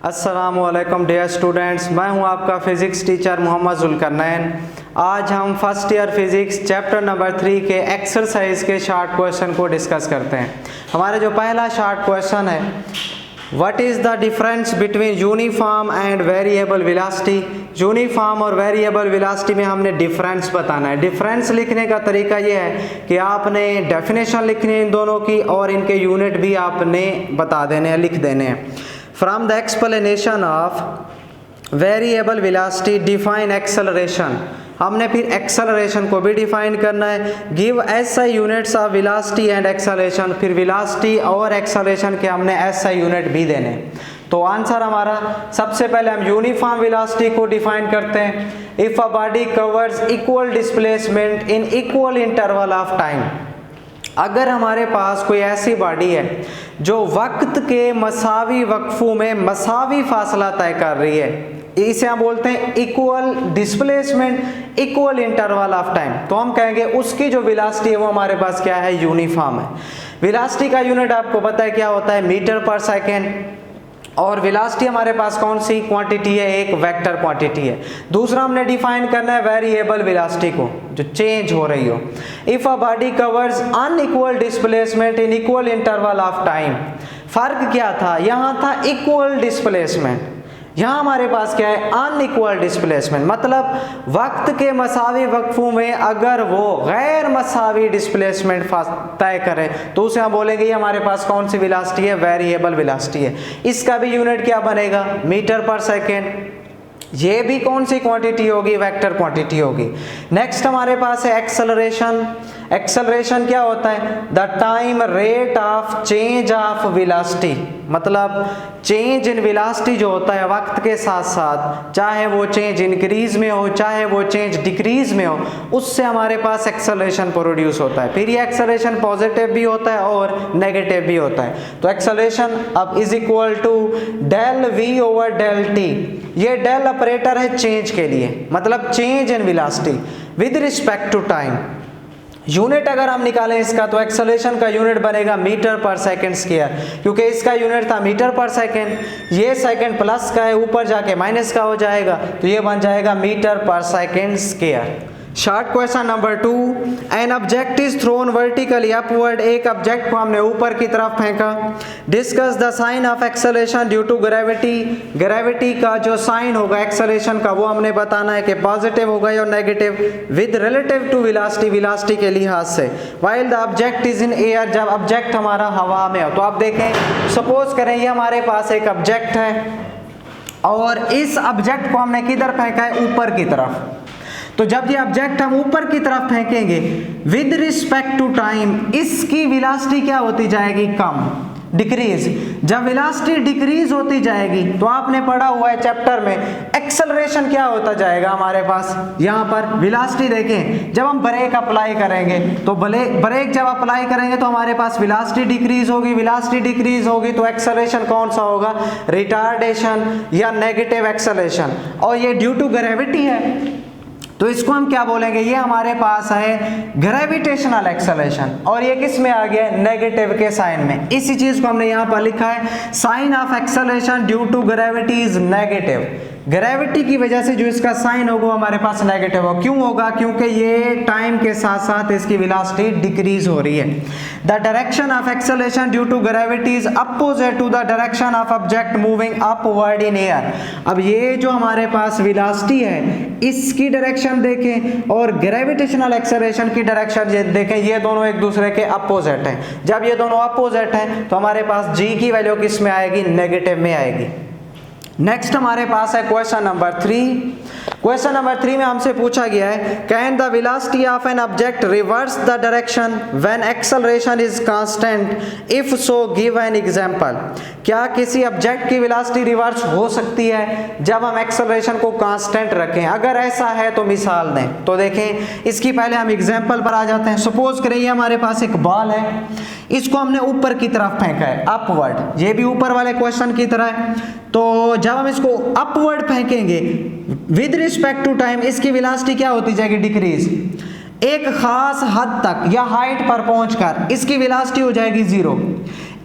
अस्सलामुअलैकुम dear students, मैं हूं आपका फ़िज़िक्स टीचर मोहम्मद जुल्करनैन। आज हम first year physics chapter number 3 के एक्सरसाइज के शॉर्ट क्वेश्चन को डिस्कस करते हैं। हमारा जो पहला शॉर्ट क्वेश्चन है, what is the difference between uniform and variable velocity. Uniform और वेरिएबल वेलोसिटी में हमने डिफरेंस बताना है। डिफरेंस लिखने का तरीका ये है कि आपने डेफिनेशन लिखनी है इन दोनों की और इनके यूनिट भी आपने बता देने हैं, लिख देने हैं। From the explanation of variable velocity define acceleration। हमने फिर एक्सेलरेशन को भी डिफाइन करना है। Give SI units of velocity and acceleration. फिर वेलोसिटी और एक्सेलरेशन के हमने SI यूनिट भी देने। तो आंसर हमारा, सबसे पहले हम यूनिफॉर्म वेलोसिटी को डिफाइन करते हैं। If a body covers equal displacement in equal interval of time. अगर हमारे पास कोई ऐसी बॉडी है जो वक्त के मसावी वक्फों में मसावी फासला तय कर रही है, इसे हम बोलते हैं equal displacement equal interval of time, तो हम कहेंगे उसकी जो वेलोसिटी है वो हमारे पास क्या है, यूनिफॉर्म है। वेलोसिटी का यूनिट आपको पता है क्या होता है, मीटर पर सेकेंड। और वेलोसिटी हमारे पास कौन सी क्वांटिटी है, एक वेक्टर क्वांटिटी है। दूसरा हमने डिफाइन करना है वेरिएबल वेलोसिटी को, जो चेंज हो रही हो। If a body covers unequal displacement in equal interval of time. फर्क क्या था, यहाँ था इक्वल डिस्प्लेसमेंट, यहाँ हमारे पास क्या है, अनइक्वल डिस्प्लेसमेंट। मतलब वक्त के मसावी वक्फों में अगर वो गैर मसावी डिस्प्लेसमेंट तय करे तो उसे हम बोलेंगे ये हमारे पास कौन सी वेलोसिटी है, वेरिएबल वेलोसिटी है। इसका भी यूनिट क्या बनेगा, मीटर पर सेकेंड। ये भी कौन सी क्वांटिटी होगी, वेक्टर क्वांटिटी होगी। नेक्स्ट हमारे पास है एक्सेलरेशन। एक्सेलरेशन क्या होता है, the time rate of change of velocity. मतलब चेंज इन वेलोसिटी जो होता है वक्त के साथ साथ, चाहे वो चेंज इंक्रीज में हो चाहे वो चेंज डिक्रीज में हो, उससे हमारे पास एक्सेलरेशन प्रोड्यूस होता है। फिर ये एक्सेलरेशन पॉजिटिव भी होता है और नेगेटिव भी होता है। तो एक्सेलरेशन अब is equal to del v over del t. ये डेल ऑपरेटर है चेंज के लिए, मतलब change in velocity with respect to time. Unit अगर हम निकालें इसका, तो एक्सेलरेशन का यूनिट बनेगा मीटर पर सेकेंड स्क्वायर, क्योंकि इसका यूनिट था मीटर पर सेकेंड। ये सेकेंड प्लस का है, ऊपर जाके माइनस का हो जाएगा, तो ये बन जाएगा मीटर पर second square. Short question number 2, an object is thrown vertically upward. एक ऑब्जेक्ट को हमने ऊपर की तरफ फेंका। Discuss the sign of acceleration due to gravity. Gravity का जो साइन होगा एक्सेलरेशन का, वो हमने बताना है कि पॉजिटिव होगा या negative, with relative to velocity, velocity के लिहाज से। While the object is in air, जब ऑब्जेक्ट हमारा हवा में हो। तो आप देखें, सपोज करें ये हमारे पास एक ऑब्जेक्ट है और इस ऑब्जेक्ट को हमने किधर फेंका है, ऊपर की तरफ। तो जब ये ऑब्जेक्ट हम ऊपर की तरफ फेंकेंगे विद रिस्पेक्ट टू टाइम, इसकी वेलोसिटी क्या होती जाएगी, कम, डिक्रीज। जब वेलोसिटी डिक्रीज होती जाएगी तो आपने पढ़ा हुआ है चैप्टर में, एक्सेलरेशन क्या होता जाएगा हमारे पास। यहाँ पर वेलोसिटी देखें, जब हम ब्रेक अप्लाई करेंगे तो ब्रेक जब अप्लाई करेंगे तो हमारे पास वेलोसिटी डिक्रीज होगी। वेलोसिटी डिक्रीज होगी तो एक्सेलरेशन कौन सा होगा, रिटार्डेशन या नेगेटिव एक्सेलरेशन। और ये ड्यू टू ग्रेविटी है, तो इसको हम क्या बोलेंगे, ये हमारे पास है ग्रेविटेशनल एक्सेलरेशन। और ये किस में आ गया, नेगेटिव के साइन में। इसी चीज को हमने यहाँ पर लिखा है, sign of acceleration due to gravity is negative. Gravity की वजह से जो इसका साइन होगा हमारे पास नेगेटिव हो। क्यों होगा, क्योंकि ये टाइम के साथ साथ इसकी वेलोसिटी डिक्रीज हो रही है। The direction of acceleration due to gravity is opposite to the direction of object moving upward in air. अब ये जो हमारे पास वेलोसिटी है इसकी डायरेक्शन देखें और ग्रेविटेशनल एक्सेलरेशन की डायरेक्शन देखें, ये दोनों एक दूसरे के अपोजिट हैं। जब ये दोनों अपोजिट हैं तो हमारे पास जी की वैल्यू किस में आएगी, नेगेटिव में आएगी। नेक्स्ट हमारे पास है क्वेश्चन नंबर 3। क्वेश्चन नंबर 3 में हमसे पूछा गया है, can the velocity of an object reverse the direction when acceleration is constant, if so give an example. क्या किसी ऑब्जेक्ट की वेलोसिटी रिवर्स हो सकती है जब हम एक्सेलरेशन को कांस्टेंट रखें? अगर ऐसा है तो मिसाल दें। तो देखें, इसकी पहले हम एग्जांपल पर आ जाते हैं। सपोज करें ये हमारे पास एक बॉल है, इसको हमने ऊपर की तरफ फेंका है, अपवर्ड। ये भी ऊपर वाले क्वेश्चन की तरह है। तो जब हम इसको अपवर्ड फेंकेंगे विद रिस्पेक्ट टू टाइम, इसकी वेलोसिटी क्या होती जाएगी, डिक्रीज। एक खास हद तक या हाइट पर पहुंचकर इसकी वेलोसिटी हो जाएगी 0।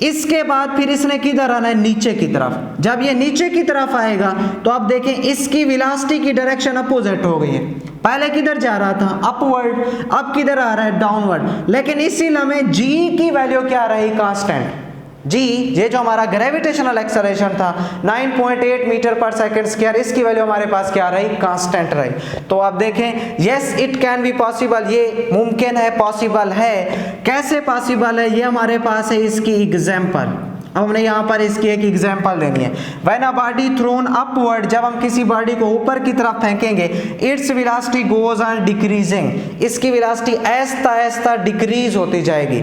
इसके बाद फिर इसने किधर आना है, नीचे की तरफ। जब ये नीचे की तरफ आएगा तो आप देखें इसकी वेलोसिटी की डायरेक्शन अपोजिट हो गई है। पहले किधर जा रहा था, अपवर्ड, अब किधर आ रहा है, डाउनवर्ड। लेकिन इसी लम्हे जी की वैल्यू क्या रही, कांस्टेंट। जी, ये जो हमारा ग्रेविटेशनल एक्सेलरेशन था 9.8 मीटर पर सेकंड स्क्वायर, इसकी वैल्यू हमारे पास क्या रही, कांस्टेंट रही। तो आप देखें, yes it can be possible, ये मुमकिन है, पॉसिबल है। कैसे पॉसिबल है, ये हमारे पास है इसकी एग्जांपल। अब हमने यहाँ पर इसकी एक एग्जांपल देनी है। When a body thrown upward, जब हम किसी बॉडी को ऊपर की तरफ फेंकेंगे, its velocity goes on decreasing, इसकी वेलोसिटी ऐसा ऐसा डिक्रीज होती जाएगी।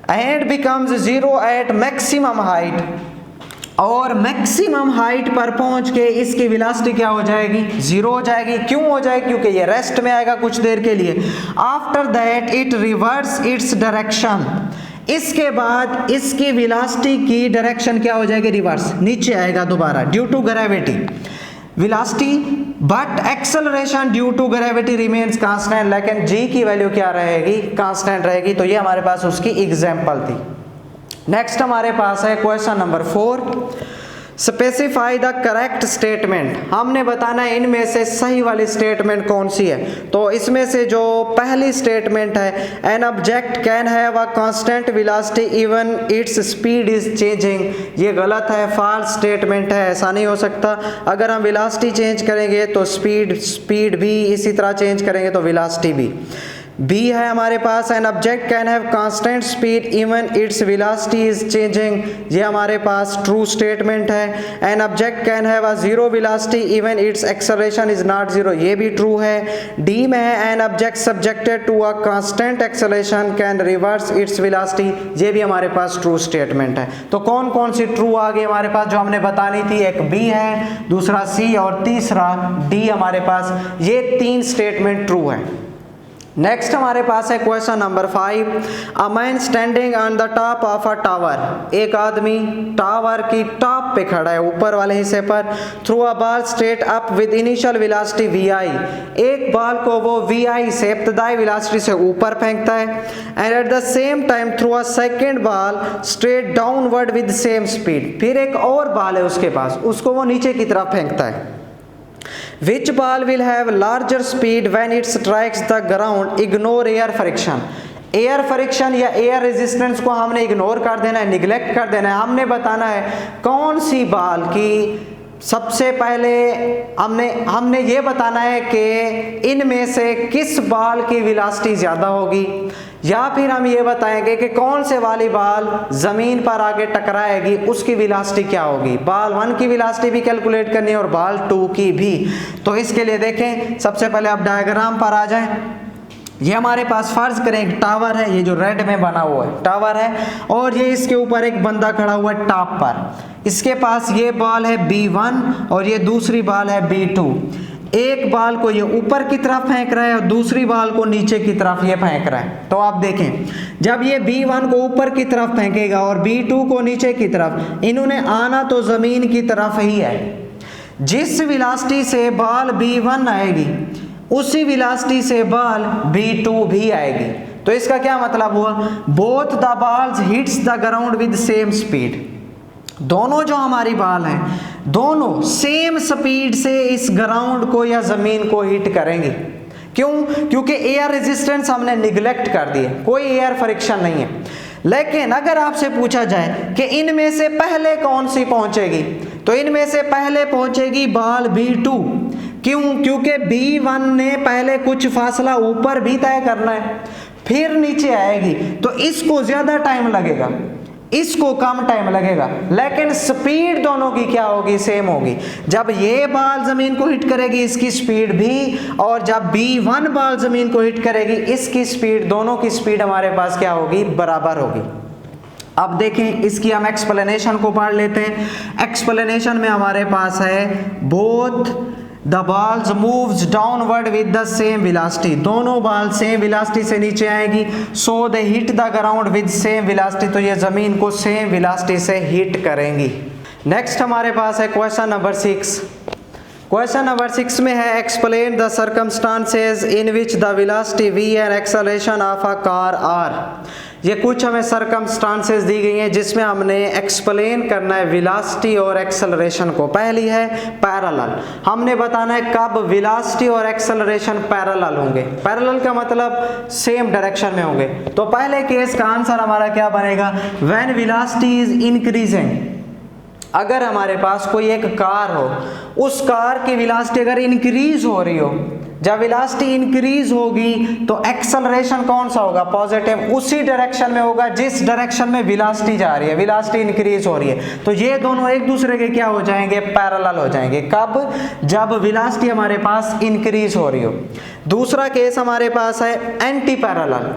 And becomes 0 at maximum height, और मैक्सिमम हाइट पर पहुंच के इसकी वेलोसिटी क्या हो जाएगी, 0 हो जाएगी। क्यों हो जाएगी, क्योंकि ये रेस्ट में आएगा कुछ देर के लिए। After that it reverse its direction, इसके बाद इसकी वेलोसिटी की डायरेक्शन क्या हो जाएगी, रिवर्स, नीचे आएगा दोबारा, due to gravity velocity, but acceleration due to gravity remains constant. लेकिन जी की वैल्यू क्या रहेगी, कांस्टेंट रहेगी। तो ये हमारे पास उसकी एग्जांपल थी। नेक्स्ट हमारे पास है question number 4, specify the correct statement. हमने बताना है इनमें से सही वाली स्टेटमेंट कौन सी है। तो इसमें से जो पहली स्टेटमेंट है, an object can have a constant velocity even its speed is changing, ये गलत है, फॉल्स स्टेटमेंट है, ऐसा नहीं हो सकता। अगर हम वेलोसिटी चेंज करेंगे तो स्पीड भी इसी तरह चेंज करेंगे तो वेलोसिटी भी। बी है हमारे पास, an object can have constant speed even its velocity is changing, ये हमारे पास ट्रू स्टेटमेंट है। An object can have a 0 velocity even its acceleration is not 0, ये भी ट्रू है। डी में है, an object subjected to a constant acceleration can reverse its velocity, ये भी हमारे पास ट्रू स्टेटमेंट है। तो कौन कौन सी ट्रू आ गई हमारे पास जो हमने बतानी थी, एक बी है, दूसरा सी और तीसरा डी हमारे पास, ये 3 स्टेटमेंट ट्रू है। नेक्स्ट हमारे पास है question number 5, a man standing on the top of a tower, एक आदमी टावर की टॉप पे खड़ा है, ऊपर वाले हिस्से पर। Through a ball straight up with initial velocity vi, एक बॉल को वो vi से इब्तदाई वेलोसिटी से ऊपर फेंकता है। And at the same time through a second ball straight downward with same speed, फिर एक और बॉल है उसके पास, उसको वो नीचे की तरफ फेंकता है। Which ball will have larger speed when it strikes the ground? Ignore air friction. Air friction या एयर रेजिस्टेंस को हमने इग्नोर कर देना है, निगलेक्ट कर देना है। हमने बताना है कौन सी बॉल की, सबसे पहले हमने ये बताना है कि इनमें से किस बॉल की वेलोसिटी ज़्यादा होगी, या फिर हम ये बताएंगे कि कौन से वाली बॉल ज़मीन पर आके टकराएगी उसकी वेलोसिटी क्या होगी। बॉल 1 की वेलोसिटी भी कैलकुलेट करनी है और बॉल 2 की भी। तो इसके लिए देखें, सबसे पहले आप डायग्राम पर आ जाएं। ये हमारे पास फर्ज करें एक टावर है, ये जो रेड में बना हुआ है टावर है, और ये इसके ऊपर एक बंदा खड़ा हुआ है टॉप पर। इसके पास ये बॉल है B1 और ये दूसरी बॉल है B2। एक बॉल को ये ऊपर की तरफ फेंक रहा है और दूसरी बॉल को नीचे की तरफ ये फेंक रहा है। तो आप देखें, जब ये B1 को ऊपर की तरफ फेंकेगा और B2 को नीचे की तरफ, इन्होंने आना तो ज़मीन की तरफ ही है। जिस वेलोसिटी से बॉल B1 आएगी उसी वेलोसिटी से बॉल B2 भी आएगी। तो इसका क्या मतलब हुआ, both the balls hits the ground with same speed, दोनों जो हमारी बॉल हैं दोनों सेम स्पीड से इस ग्राउंड को या ज़मीन को हिट करेंगे। क्यों, क्योंकि एयर रेजिस्टेंस हमने निगलेक्ट कर दिए, कोई एयर फ्रिक्शन नहीं है। लेकिन अगर आपसे पूछा जाए कि इनमें से पहले कौन सी पहुंचेगी, तो इनमें से पहले पहुंचेगी बॉल B2। क्यों, क्योंकि B1 ने पहले कुछ फासला ऊपर भी तय करना है, फिर नीचे आएगी, तो इसको ज़्यादा टाइम लगेगा, इसको कम टाइम लगेगा, लेकिन स्पीड दोनों की क्या होगी, सेम होगी। जब ये बॉल ज़मीन को हिट करेगी इसकी स्पीड भी, और जब B1 बॉल ज़मीन को हिट करेगी इसकी स्पीड, दोनों की स्पीड हमारे पास क्या होगी, बराबर होगी। अब देखें, इसकी हम एक्सप्लेनेशन को पढ़ लेते हैं। एक्सप्लेनेशन में हमारे पास है, both the balls moves downward with the same velocity, दोनों बॉल सेम वेलोसिटी से नीचे आएगी। So they hit the ground with same velocity, तो ये ज़मीन को सेम वेलोसिटी से हिट करेंगी। नेक्स्ट हमारे पास है क्वेश्चन नंबर 6, क्वेश्चन नंबर 6 में है explain the circumstances in which the velocity v and acceleration of a car are. ये कुछ हमें सर्कमस्टांसेस दी गई हैं जिसमें हमने एक्सप्लेन करना है वेलोसिटी और एक्सेलरेशन को। पहली है पैरेलल, हमने बताना है कब वेलोसिटी और एक्सेलरेशन पैरेलल होंगे। पैरेलल का मतलब सेम डायरेक्शन में होंगे। तो पहले केस का आंसर हमारा क्या बनेगा, व्हेन वेलोसिटी इज इंक्रीजिंग। अगर हमारे पास कोई एक कार हो, उस कार की वेलोसिटी अगर इंक्रीज हो रही हो, जब वेलोसिटी इंक्रीज होगी तो एक्सेलरेशन कौन सा होगा, पॉजिटिव, उसी डायरेक्शन में होगा जिस डायरेक्शन में वेलोसिटी जा रही है, वेलोसिटी इंक्रीज हो रही है। तो ये दोनों एक दूसरे के क्या हो जाएंगे, पैरेलल हो जाएंगे। कब, जब वेलोसिटी हमारे पास इंक्रीज हो रही हो। दूसरा केस हमारे पास है एंटी पैरेलल,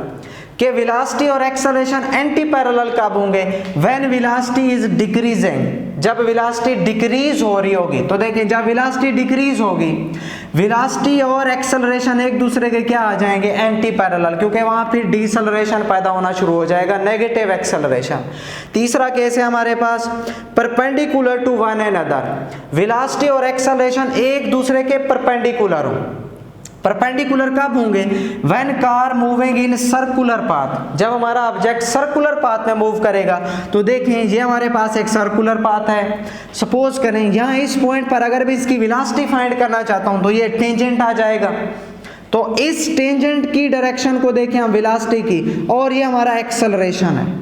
कि वेलोसिटी और एक्सेलरेशन एंटी पैरेलल कब होंगे, व्हेन वेलोसिटी इज डिक्रीजिंग, जब वेलोसिटी डिक्रीज हो रही होगी। तो देखिए जब वेलोसिटी डिक्रीज होगी, वेलोसिटी और एक्सेलरेशन एक दूसरे के क्या आ जाएंगे, एंटी पैरेलल, क्योंकि वहां फिर डिसेलरेशन पैदा होना शुरू हो जाएगा, नेगेटिव एक्सेलरेशन। तीसरा केस है हमारे पास perpendicular to one another, velocity और एक्सेलरेशन एक दूसरे के परपेंडिकुलर हो। परपेंडिकुलर कब होंगे, when car moving in circular path, जब हमारा ऑब्जेक्ट सर्कुलर पाथ में मूव करेगा। तो देखें ये हमारे पास एक सर्कुलर पाथ है, सपोज करें यहाँ इस पॉइंट पर अगर मैं इसकी वेलोसिटी फाइंड करना चाहता हूं तो ये टेंजेंट आ जाएगा। तो इस टेंजेंट की डायरेक्शन को देखें हम वेलोसिटी की, और ये हमारा एक्सेलरेशन है,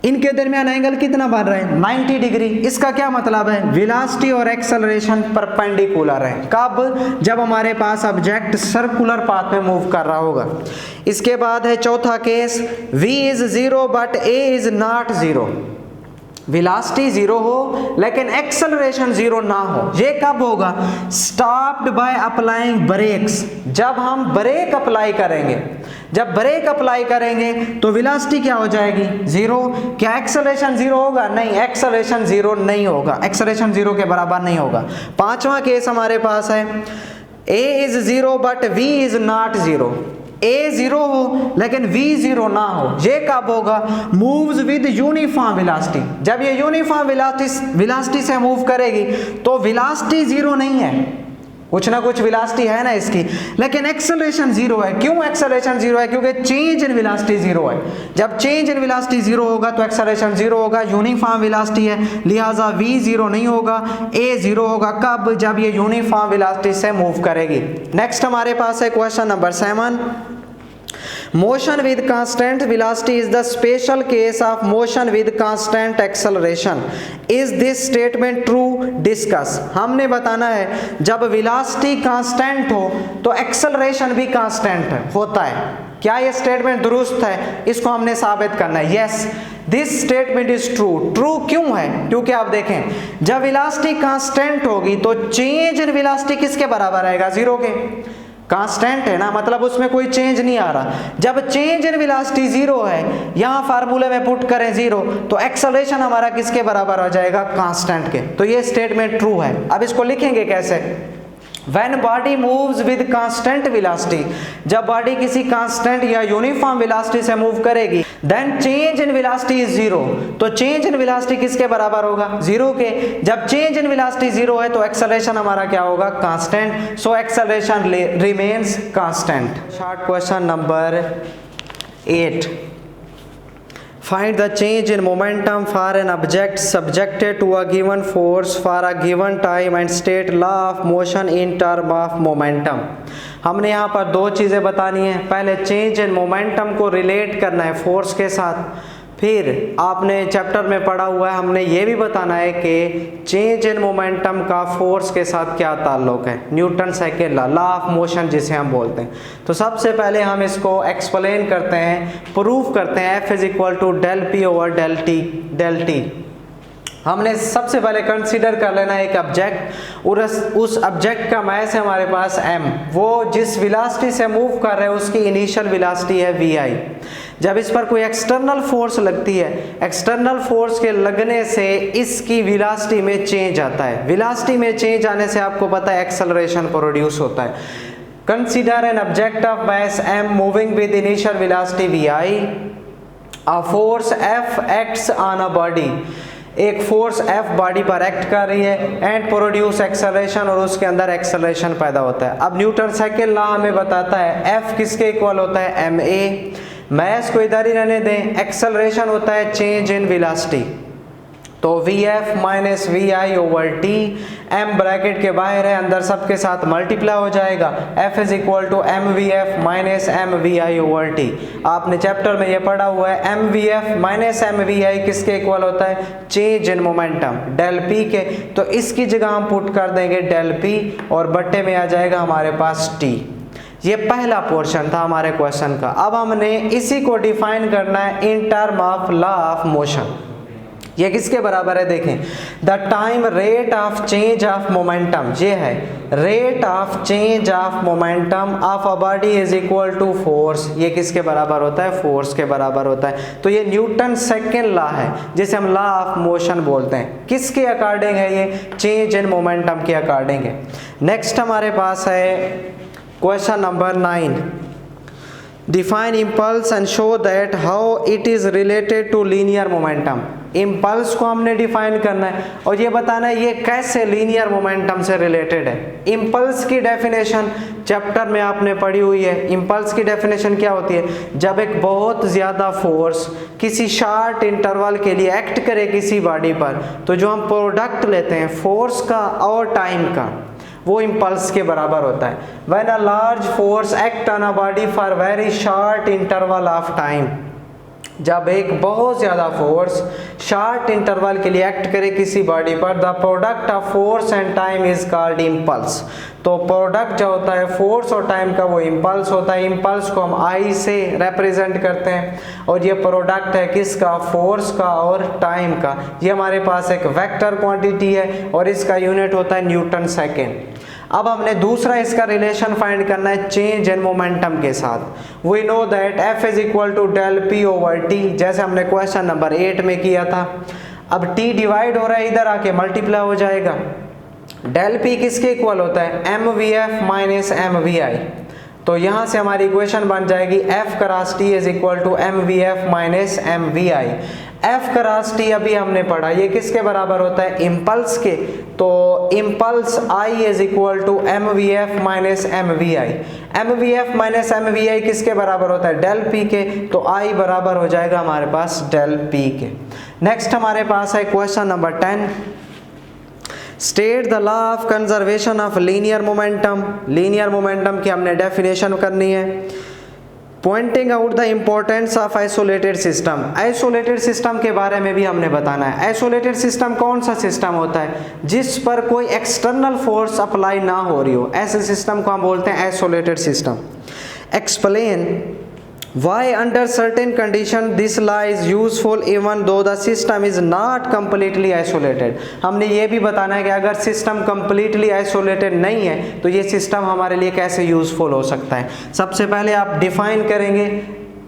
इनके दरमियान एंगल कितना बन रहा है, 90 डिग्री। इसका क्या मतलब है, वेलोसिटी और एक्सेलरेशन परपेंडिकुलर है। कब, जब हमारे पास ऑब्जेक्ट सर्कुलर पाथ में मूव कर रहा होगा। इसके बाद है चौथा case, v is 0 but a is not 0, velocity 0 हो लेकिन एक्सेलरेशन 0 ना हो। ये कब होगा, स्टॉप्ड बाय अप्लाइंग ब्रेक्स, जब हम ब्रेक अप्लाई करेंगे। जब ब्रेक अप्लाई करेंगे तो वेलोसिटी क्या हो जाएगी, 0। क्या एक्सेलरेशन 0 होगा, नहीं, एक्सेलरेशन 0 नहीं होगा, एक्सेलरेशन 0 के बराबर नहीं होगा। पांचवा केस हमारे पास है a is 0 but v is not 0, a 0 हो लेकिन v 0 ना हो। ये कब होगा, मूव्स विद यूनिफॉर्म वेलोसिटी, जब ये यूनिफॉर्म वेलोसिटी से मूव करेगी तो वेलोसिटी 0 नहीं है, कुछ ना कुछ वेलोसिटी है ना इसकी, लेकिन एक्सेलरेशन 0 है। क्यों एक्सेलरेशन 0 है, क्योंकि चेंज इन वेलोसिटी 0 है। जब चेंज इन वेलोसिटी 0 होगा तो एक्सेलरेशन 0 होगा, यूनिफॉर्म वेलोसिटी है, लिहाजा v 0 नहीं होगा, a 0 होगा। कब, जब ये यूनिफॉर्म वेलोसिटी से मूव करेगी। नेक्स्ट हमारे पास है question number 7, motion with constant velocity is the special case of motion with constant acceleration, is this statement true, discuss. हमने बताना है जब वेलोसिटी कांस्टेंट हो तो एक्सेलरेशन भी कांस्टेंट होता है। क्या ये स्टेटमेंट दुरुस्त है, इसको हमने साबित करना है। Yes, this statement is true. True क्यों है, क्योंकि आप देखें जब वेलोसिटी कांस्टेंट होगी तो चेंज इन वेलोसिटी किसके बराबर आएगा, 0 के। कांस्टेंट है ना, मतलब उसमें कोई चेंज नहीं आ रहा। जब चेंज इन वेलोसिटी 0 है, यहां फार्मूले में पुट करें 0, तो एक्सेलरेशन हमारा किसके बराबर हो जाएगा, कांस्टेंट के। तो ये स्टेटमेंट ट्रू है। अब इसको लिखेंगे कैसे, When body moves with constant velocity, जब बॉडी किसी कांस्टेंट या यूनिफॉर्म वेलोसिटी से मूव करेगी, then change in velocity is 0, तो चेंज इन वेलोसिटी किसके बराबर होगा, 0 के। जब चेंज इन वेलोसिटी 0 है तो एक्सेलरेशन हमारा क्या होगा, constant. So acceleration remains constant. Short question number 8, find the change in momentum for an object subjected to a given force for a given time and state law of motion in term of momentum। हमने यहाँ पर दो चीज़ें बतानी है। पहले change in momentum को relate करना है फोर्स के साथ, फिर आपने चैप्टर में पढ़ा हुआ है, हमने ये भी बताना है कि चेंज इन मोमेंटम का फोर्स के साथ क्या ताल्लुक है, Newton second law of motion जिसे हम बोलते हैं। तो सबसे पहले हम इसको एक्सप्लेन करते हैं, प्रूफ करते हैं। F is equal to del p over del t. हमने सबसे पहले कंसीडर कर लेना है एक ऑब्जेक्ट, और उस ऑब्जेक्ट का मास है हमारे पास m, वो जिस वेलोसिटी से मूव कर रहे हैं उसकी इनिशियल वेलोसिटी है vi। जब इस पर कोई एक्सटर्नल फोर्स लगती है, एक्सटर्नल फोर्स के लगने से इसकी वेलोसिटी में चेंज आता है। वेलोसिटी में चेंज आने से आपको पता है एक्सेलरेशन प्रोड्यूस होता है। Consider an object of mass m moving with initial velocity vi, a force F acts on a body। एक फोर्स F बॉडी पर एक्ट कर रही है एंड प्रोड्यूस एक्सेलरेशन, और उसके अंदर एक्सेलरेशन पैदा होता है। अब न्यूटन सेकंड लॉ हमें बताता है F किसके इक्वल होता है, ma। मैस को इधर ही रहने दें, एक्सेलरेशन होता है चेंज इन वेलोसिटी, तो Vf minus Vi over T, m bracket के बाहर है, अंदर सबके साथ मल्टीप्लाई हो जाएगा, F is equal to mVf minus mVi over t. आपने चैप्टर में ये पढ़ा हुआ है mVf माइनस mVi किसके इक्वल होता है, change in momentum del p के, तो इसकी जगह हम पुट कर देंगे डेल p और बट्टे में आ जाएगा हमारे पास t। ये पहला पोर्शन था हमारे क्वेश्चन का। अब हमने इसी को डिफाइन करना है in term of law of motion. ये किसके बराबर है, देखें, the time rate of change of momentum, ये है rate of change of momentum of a body is equal to force. ये किसके बराबर होता है, फोर्स के बराबर होता है। तो ये न्यूटन सेकेंड लॉ है जिसे हम लॉ ऑफ मोशन बोलते हैं। किसके अकॉर्डिंग है ये, चेंज इन मोमेंटम के अकॉर्डिंग है। नेक्स्ट हमारे पास है question number 9, define impulse and show that how it is related to linear momentum. Impulse को हमने डिफाइन करना है और ये बताना है ये कैसे लीनियर मोमेंटम से रिलेटेड है। इम्पल्स की डेफिनेशन चैप्टर में आपने पढ़ी हुई है। इम्पल्स की डेफिनेशन क्या होती है, जब एक बहुत ज़्यादा फोर्स किसी शॉर्ट इंटरवल के लिए एक्ट करे किसी बॉडी पर, तो जो हम प्रोडक्ट लेते हैं फोर्स का और टाइम का, वो इम्पल्स के बराबर होता है। When a large force act on a body for very short interval of time, जब एक बहुत ज़्यादा फोर्स शॉर्ट इंटरवल के लिए एक्ट करे किसी बॉडी पर, the product of force and time is called impulse. तो प्रोडक्ट जो होता है फोर्स और टाइम का वो इम्पल्स होता है। इम्पल्स को हम आई से रिप्रेजेंट करते हैं और ये प्रोडक्ट है किसका, फोर्स का और टाइम का। ये हमारे पास एक वेक्टर क्वांटिटी है और इसका यूनिट होता है न्यूटन सेकेंड। अब हमने दूसरा इसका रिलेशन फाइंड करना है चेंज इन मोमेंटम के साथ। We know that F is equal to del P over T, जैसे हमने क्वेश्चन नंबर 8 में किया था। अब T डिवाइड हो रहा है, इधर आके मल्टीप्लाई हो जाएगा। डेल P किसके इक्वल होता है, mVf माइनस mVi। तो यहाँ से हमारी इक्वेशन बन जाएगी F cross T is equal to mVf minus mVi। F cross T अभी हमने पढ़ा, ये किसके बराबर होता है, इम्पल्स के। तो impulse I is equal to mVf minus mVi। mVf minus mVi किसके बराबर होता है, डेल P के। तो I बराबर हो जाएगा हमारे पास डेल P के। नेक्स्ट हमारे पास है question number 10, state the law of conservation of linear momentum. Linear momentum की हमने डेफिनेशन करनी है। Pointing out the importance of isolated system. Isolated system के बारे में भी हमने बताना है। आइसोलेटेड सिस्टम कौन सा सिस्टम होता है, जिस पर कोई एक्सटर्नल फोर्स अप्लाई ना हो रही हो, ऐसे सिस्टम को हम बोलते हैं isolated system. Explain why under certain condition this law is useful even though the system is not completely isolated। हमने ये भी बताना है कि अगर सिस्टम completely isolated नहीं है तो ये सिस्टम हमारे लिए कैसे यूजफुल हो सकता है। सबसे पहले आप डिफाइन करेंगे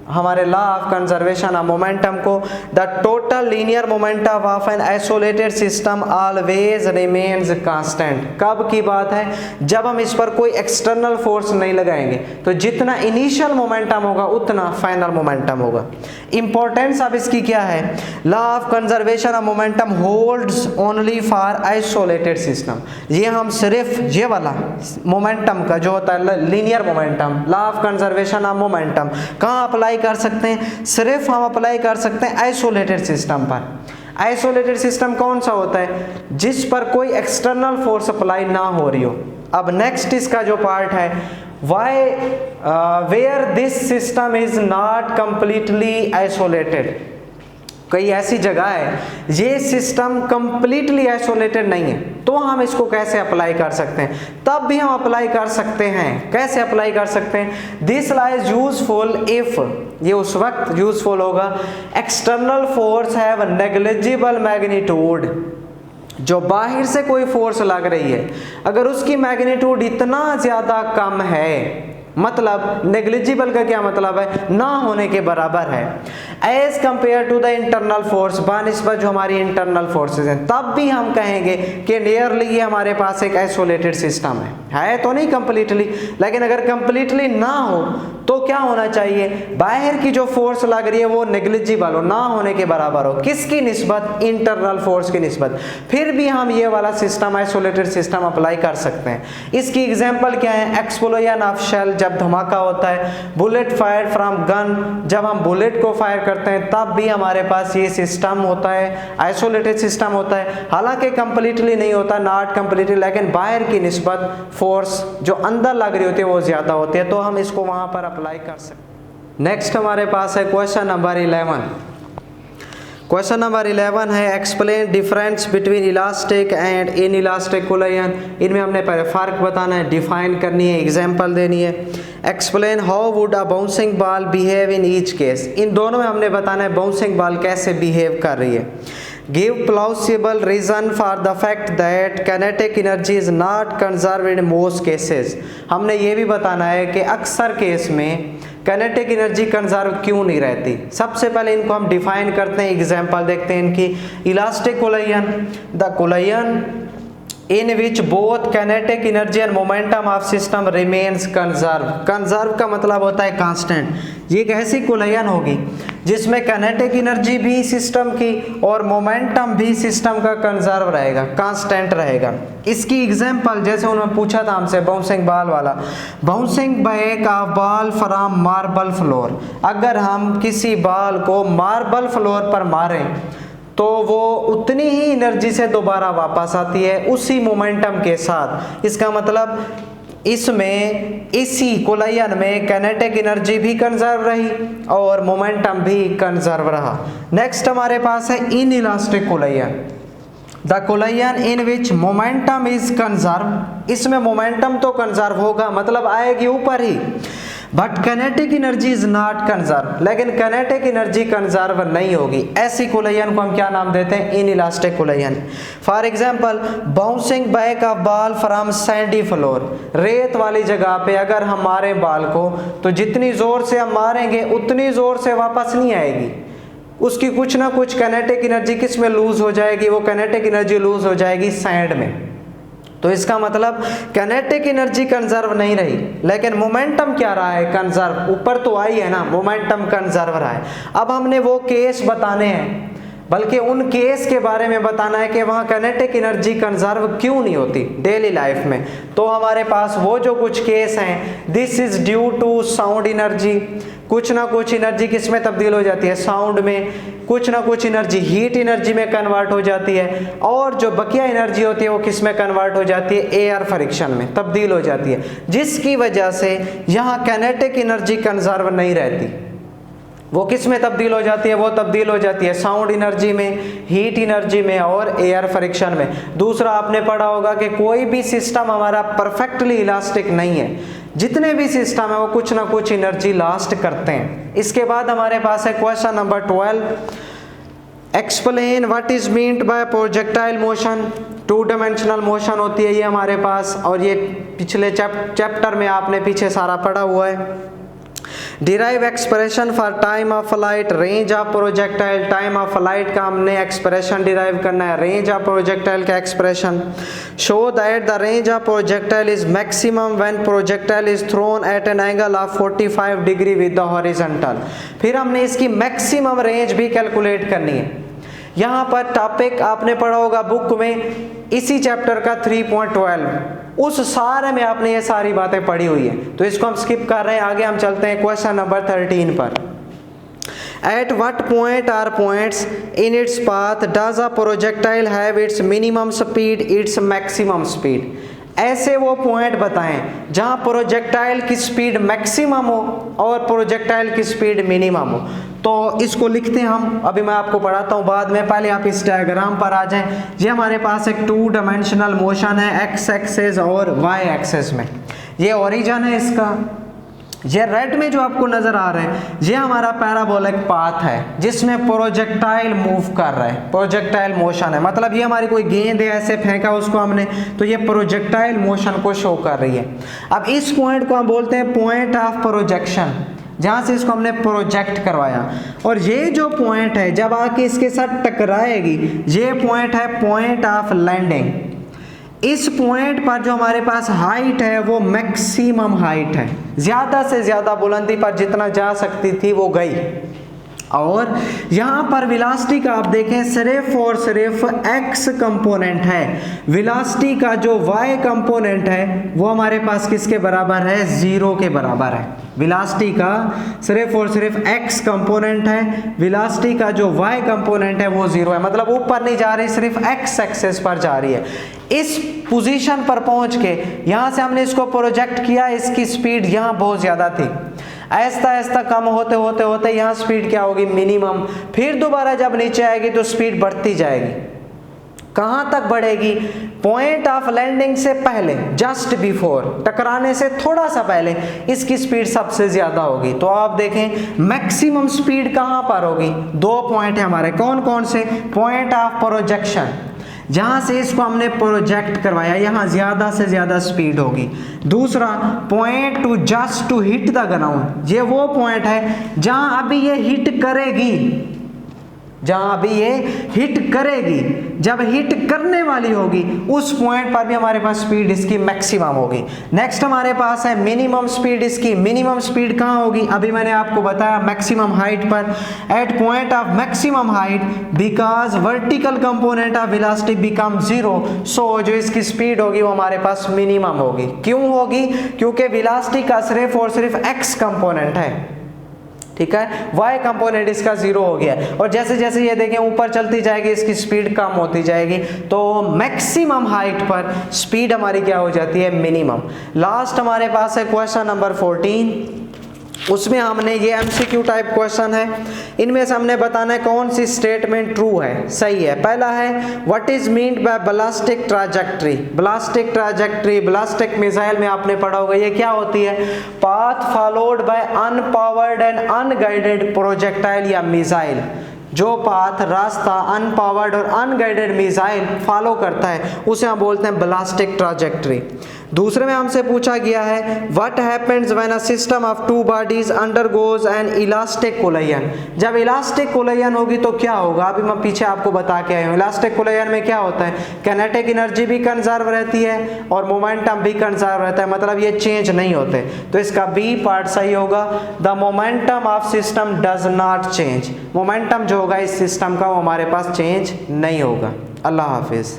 हमारे law of conservation of momentum को, the total linear momentum of an isolated system always remains constant. कब की बात है, जब हम इस पर कोई एक्सटर्नल फोर्स नहीं लगाएंगे, तो जितना इनिशियल मोमेंटम होगा उतना फाइनल मोमेंटम होगा। इंपॉर्टेंस अब इसकी क्या है, law of conservation of momentum holds only for isolated system. ये हम सिर्फ ये वाला मोमेंटम का जो होता है linear momentum, law of conservation of momentum कहाँ अप्लाई कर सकते हैं, सिर्फ हम अप्लाई कर सकते हैं आइसोलेटेड सिस्टम पर। आइसोलेटेड सिस्टम कौन सा होता है, जिस पर कोई एक्सटर्नल फोर्स अप्लाई ना हो रही हो। अब नेक्स्ट इसका जो पार्ट है, why where this system is not completely isolated. कई ऐसी जगह है ये सिस्टम कंप्लीटली आइसोलेटेड नहीं है, तो हम इसको कैसे अप्लाई कर सकते हैं, तब भी हम अप्लाई कर सकते हैं। कैसे अप्लाई कर सकते हैं, this law is useful if, ये उस वक्त यूजफुल होगा, external force have negligible magnitude. जो बाहर से कोई फोर्स लग रही है, अगर उसकी मैग्नीट्यूड इतना ज्यादा कम है, मतलब नेग्लिजिबल का क्या मतलब है, ना होने के बराबर है, as compare to the internal force, बानिस्बत जो हमारी इंटरनल फोर्सेज हैं, तब भी हम कहेंगे कि नियरली ये हमारे पास एक आइसोलेटेड सिस्टम है तो नहीं कंप्लीटली, लेकिन अगर कंप्लीटली ना हो तो क्या होना चाहिए, बाहर की जो फोर्स लग रही है वो नेग्लिजिबल हो, ना होने के बराबर हो, किसकी निस्बत, इंटरनल फोर्स की निस्बत। फिर भी हम ये वाला सिस्टम, आइसोलेटेड सिस्टम अप्लाई कर सकते हैं। इसकी एग्जांपल क्या है, एक्सप्लोजन ऑफ शेल, जब धमाका होता है, बुलेट फायर फ्रॉम गन, जब हम बुलेट को फायर करते हैं तब भी हमारे पास ये सिस्टम होता है, आइसोलेटेड सिस्टम होता है। हालांकि कंप्लीटली नहीं होता, नॉट कंप्लीटली, लेकिन बाहर की निस्बत फोर्स जो अंदर लग रही होती है वो ज्यादा होती है, तो हम इसको वहां पर अप्लाई कर सकते। नेक्स्ट हमारे पास है क्वेश्चन नंबर 11। क्वेश्चन नंबर 11 है explain difference between elastic and in elastic collision. इनमें हमने पहले फ़र्क बताना है, डिफाइन करनी है, एग्जांपल देनी है। Explain how would a bouncing ball behave in each case. इन दोनों में हमने बताना है बाउंसिंग बॉल कैसे बिहेव कर रही है। Give plausible reason for the fact that kinetic energy is not conserve in most cases. हमने ये भी बताना है कि अक्सर केस में काइनेटिक एनर्जी कंजर्व क्यों नहीं रहती। सबसे पहले इनको हम डिफाइन करते हैं, एग्जांपल देखते हैं इनकी। Elastic collision, the collision in which both kinetic energy and momentum of system remains conserve. Conserve का मतलब होता है कांस्टेंट। ये एक ऐसी कोलिजन होगी जिसमें काइनेटिक एनर्जी भी सिस्टम की और मोमेंटम भी सिस्टम का कंजर्व रहेगा, कांस्टेंट रहेगा। इसकी एग्जांपल जैसे उन्होंने पूछा था हमसे बाउंसिंग बॉल वाला, bouncing back of ball from marble floor. अगर हम किसी बॉल को मार्बल फ्लोर पर मारें तो वो उतनी ही एनर्जी से दोबारा वापस आती है, उसी मोमेंटम के साथ। इसका मतलब इसमें, इसी कोलिजन में काइनेटिक एनर्जी भी कंजर्व रही और मोमेंटम भी कंजर्व रहा। नेक्स्ट हमारे पास है inelastic collision, the collision in which momentum is conserve. इसमें मोमेंटम तो कंजर्व होगा, मतलब आएगी ऊपर ही, but kinetic energy is not conserve, लेकिन काइनेटिक एनर्जी कंजर्व नहीं होगी। ऐसी कोलिजन को हम क्या नाम देते हैं, in elastic collision. For example bouncing back of ball from Sandy floor. रेत वाली जगह पे अगर हम मारे बॉल को तो जितनी जोर से हम मारेंगे उतनी जोर से वापस नहीं आएगी, उसकी कुछ ना कुछ काइनेटिक एनर्जी किस में लूज हो जाएगी, वो काइनेटिक एनर्जी लूज हो जाएगी सैंड में। तो इसका मतलब काइनेटिक एनर्जी कंजर्व नहीं रही, लेकिन मोमेंटम क्या रहा है, कंजर्व। ऊपर तो आई है ना, मोमेंटम कंजर्व रहा है। अब हमने वो केस बताने हैं, बल्कि उन केस के बारे में बताना है कि वहाँ काइनेटिक एनर्जी कंजर्व क्यों नहीं होती डेली लाइफ में। तो हमारे पास वो जो कुछ केस हैं, this is due to sound energy. कुछ ना कुछ एनर्जी किस में तब्दील हो जाती है, साउंड में। कुछ ना कुछ एनर्जी हीट एनर्जी में कन्वर्ट हो जाती है, और जो बकिया एनर्जी होती है वो किस में कन्वर्ट हो जाती है, एयर फ्रिक्शन में तब्दील हो जाती है, जिसकी वजह से यहाँ काइनेटिक एनर्जी कंजर्व नहीं रहती। वो किस में तब्दील हो जाती है, वो तब्दील हो जाती है साउंड एनर्जी में, हीट एनर्जी में और एयर फ्रिक्शन में। दूसरा आपने पढ़ा होगा कि कोई भी सिस्टम हमारा परफेक्टली इलास्टिक नहीं है, जितने भी सिस्टम है वो कुछ ना कुछ एनर्जी लास्ट करते हैं। इसके बाद हमारे पास है question number 12, explain what is meant by projectile motion. 2 dimensional motion होती है ये हमारे पास, और ये पिछले चैप्टर में आपने पीछे सारा पढ़ा हुआ है। Derive expression for time of flight, range of projectile. Time of flight का हमने एक्सप्रेशन डिराइव करना है, रेंज ऑफ प्रोजेक्टाइल का expression. Show that the range of projectile is maximum when projectile is thrown at an angle of 45 degree with the horizontal. फिर हमने इसकी maximum range भी calculate करनी है। यहाँ पर टॉपिक आपने पढ़ा होगा बुक में, इसी चैप्टर का 3.12, उस सारे में आपने ये सारी बातें पढ़ी हुई है, तो इसको हम स्किप कर रहे हैं। आगे हम चलते हैं क्वेश्चन नंबर 13 पर। At what point or points in its path does a projectile have its minimum speed, its maximum speed? ऐसे वो पॉइंट बताएं जहां प्रोजेक्टाइल की स्पीड मैक्सिमम हो और प्रोजेक्टाइल की स्पीड मिनिमम हो। तो इसको लिखते हैं हम, अभी मैं आपको पढ़ाता हूं बाद में, पहले आप इस डायग्राम पर आ जाएं। ये हमारे पास एक 2 डायमेंशनल मोशन है, एक्स एक्सेस और वाई एक्सेस में। ये ओरिजिन है इसका, ये रेड में जो आपको नजर आ रहा है ये हमारा पैराबोलिक पाथ है जिसमें प्रोजेक्टाइल मूव कर रहा है, प्रोजेक्टाइल मोशन है। मतलब ये हमारी कोई गेंद है, ऐसे फेंका उसको हमने, तो ये प्रोजेक्टाइल मोशन को शो कर रही है। अब इस पॉइंट को हम बोलते हैं पॉइंट ऑफ प्रोजेक्शन, जहां से इसको हमने प्रोजेक्ट करवाया। और ये जो पॉइंट है जब आके इसके साथ टकराएगी, ये पॉइंट है पॉइंट ऑफ लैंडिंग। इस पॉइंट पर जो हमारे पास हाइट है वो मैक्सिमम हाइट है, ज़्यादा से ज़्यादा बुलंदी पर जितना जा सकती थी वो गई। और यहाँ पर वेलोसिटी का आप देखें सिर्फ और सिर्फ x कंपोनेंट है, वेलोसिटी का जो y कंपोनेंट है वो हमारे पास किसके बराबर है, 0 के बराबर है। वेलोसिटी का सिर्फ और सिर्फ x कंपोनेंट है, वेलोसिटी का जो y कंपोनेंट है वो 0 है, मतलब ऊपर नहीं जा रही, सिर्फ x एक्सेस पर जा रही है। इस पोजीशन पर पहुंच के यहाँ से हमने इसको प्रोजेक्ट किया, इसकी स्पीड यहाँ बहुत ज़्यादा थी, ऐसा ऐसा कम होते होते होते यहाँ स्पीड क्या होगी, मिनिमम। फिर दोबारा जब नीचे आएगी तो स्पीड बढ़ती जाएगी, कहाँ तक बढ़ेगी, पॉइंट ऑफ लैंडिंग से पहले, जस्ट बिफोर, टकराने से थोड़ा सा पहले इसकी स्पीड सबसे ज़्यादा होगी। तो आप देखें मैक्सिमम स्पीड कहाँ पर होगी, 2 पॉइंट है हमारे, कौन कौन से, पॉइंट ऑफ प्रोजेक्शन, जहाँ से इसको हमने प्रोजेक्ट करवाया यहाँ ज़्यादा से ज़्यादा स्पीड होगी। दूसरा point to just to hit the ground, ये वो पॉइंट है जहाँ अभी ये हिट करेगी, जहाँ अभी ये हिट करेगी, जब हिट करने वाली होगी उस पॉइंट पर भी हमारे पास स्पीड इसकी मैक्सिमम होगी। नेक्स्ट हमारे पास है मिनिमम स्पीड, इसकी मिनिमम स्पीड कहाँ होगी, अभी मैंने आपको बताया मैक्सिमम हाइट पर, at point of maximum height because vertical component of velocity become 0, so जो इसकी स्पीड होगी वो हमारे पास मिनिमम होगी। क्यों होगी, क्योंकि वेलोसिटी का सिर्फ और सिर्फ x कंपोनेंट है, ठीक है, y कंपोनेंट इसका 0 हो गया, और जैसे जैसे ये देखें ऊपर चलती जाएगी इसकी स्पीड कम होती जाएगी, तो मैक्सिमम हाइट पर स्पीड हमारी क्या हो जाती है, मिनिमम। लास्ट हमारे पास है क्वेश्चन नंबर 14, उसमें हमने ये MCQ टाइप क्वेश्चन है, इनमें से हमने बताना है कौन सी स्टेटमेंट ट्रू है, सही है। पहला है what is meant by ballistic trajectory, ballistic trajectory ballistic missile में आपने पढ़ा होगा, ये क्या होती है, path followed by unpowered and unguided projectile या मिसाइल, जो पाथ, रास्ता अनपावर्ड और अनगाइडेड मिसाइल फॉलो करता है उसे हम बोलते हैं बैलिस्टिक ट्रैजेक्टरी। दूसरे में हमसे पूछा गया है what happens when a system of 2 bodies undergoes N elastic collision, जब इलास्टिक कोलिजन होगी तो क्या होगा, अभी मैं पीछे आपको बता के आया हूँ। इलास्टिक कोलिजन में क्या होता है, काइनेटिक एनर्जी भी कंजर्व रहती है और मोमेंटम भी कंजर्व रहता है, मतलब ये चेंज नहीं होते, तो इसका बी पार्ट सही होगा। The momentum of system does not change, momentum जो होगा इस सिस्टम का वो हमारे पास चेंज नहीं होगा। अल्लाह हाफिज़।